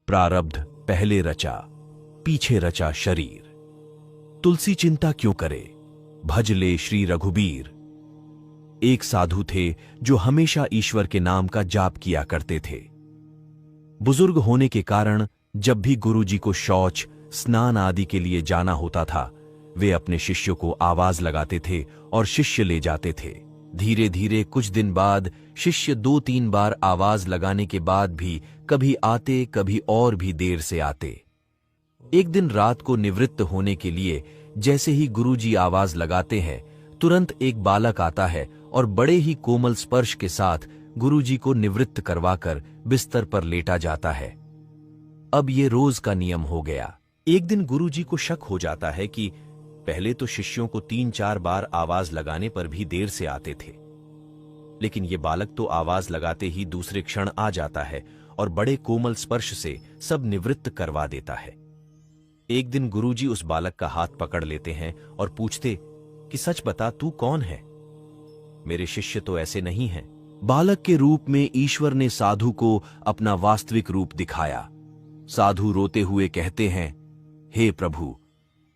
प्रारब्ध पहले रचा, पीछे रचा शरीर। तुलसी चिंता क्यों करे, भज ले श्री रघुबीर। एक साधु थे जो हमेशा ईश्वर के नाम का जाप किया करते थे। बुजुर्ग होने के कारण जब भी गुरुजी को शौच, स्नान आदि के लिए जाना होता था, वे अपने शिष्यों को आवाज लगाते थे और शिष्य ले जाते थे। धीरे धीरे कुछ दिन बाद शिष्य 2-3 बार आवाज लगाने के बाद भी कभी आते, कभी और भी देर से आते। एक दिन रात को निवृत्त होने के लिए जैसे ही गुरुजी आवाज लगाते हैं, तुरंत एक बालक आता है और बड़े ही कोमल स्पर्श के साथ गुरुजी को निवृत्त करवाकर बिस्तर पर लेटा जाता है। अब ये रोज का नियम हो गया। एक दिन गुरुजी को शक हो जाता है कि पहले तो शिष्यों को 3-4 बार आवाज लगाने पर भी देर से आते थे, लेकिन ये बालक तो आवाज लगाते ही दूसरे क्षण आ जाता है और बड़े कोमल स्पर्श से सब निवृत्त करवा देता है। एक दिन गुरुजी उस बालक का हाथ पकड़ लेते हैं और पूछते कि सच बता, तू कौन है? मेरे शिष्य तो ऐसे नहीं हैं। बालक के रूप में ईश्वर ने साधु को अपना वास्तविक रूप दिखाया। साधु रोते हुए कहते हैं, हे प्रभु,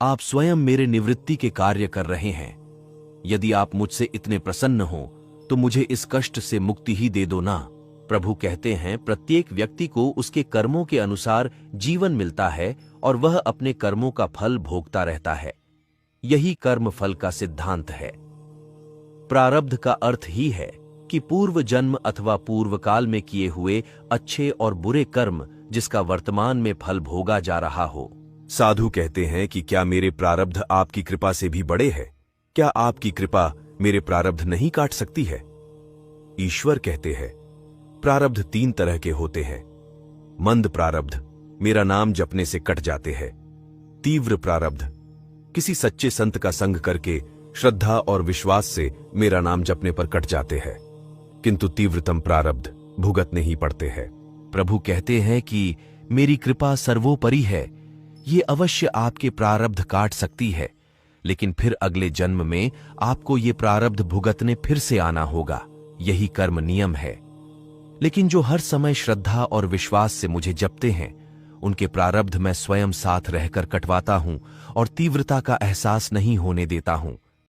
आप स्वयं मेरे निवृत्ति के कार्य कर रहे हैं। यदि आप मुझसे इतने प्रसन्न हो तो मुझे इस कष्ट से मुक्ति ही दे दो ना। प्रभु कहते हैं, प्रत्येक व्यक्ति को उसके कर्मों के अनुसार जीवन मिलता है और वह अपने कर्मों का फल भोगता रहता है। यही कर्म फल का सिद्धांत है। प्रारब्ध का अर्थ ही है कि पूर्व जन्म अथवा पूर्व काल में किए हुए अच्छे और बुरे कर्म जिसका वर्तमान में फल भोगा जा रहा हो। साधु कहते हैं कि क्या मेरे प्रारब्ध आपकी कृपा से भी बड़े हैं? क्या आपकी कृपा मेरे प्रारब्ध नहीं काट सकती है? ईश्वर कहते हैं, प्रारब्ध 3 तरह के होते हैं। मंद प्रारब्ध मेरा नाम जपने से कट जाते हैं। तीव्र प्रारब्ध किसी सच्चे संत का संग करके श्रद्धा और विश्वास से मेरा नाम जपने पर कट जाते हैं, किंतु तीव्रतम प्रारब्ध भुगतने ही पड़ते हैं। प्रभु कहते हैं कि मेरी कृपा सर्वोपरि है, ये अवश्य आपके प्रारब्ध काट सकती है, लेकिन फिर अगले जन्म में आपको ये प्रारब्ध भुगतने फिर से आना होगा। यही कर्म नियम है। लेकिन जो हर समय श्रद्धा और विश्वास से मुझे जपते हैं, उनके प्रारब्ध मैं स्वयं साथ रहकर कटवाता हूं और तीव्रता का एहसास नहीं होने देता हूं।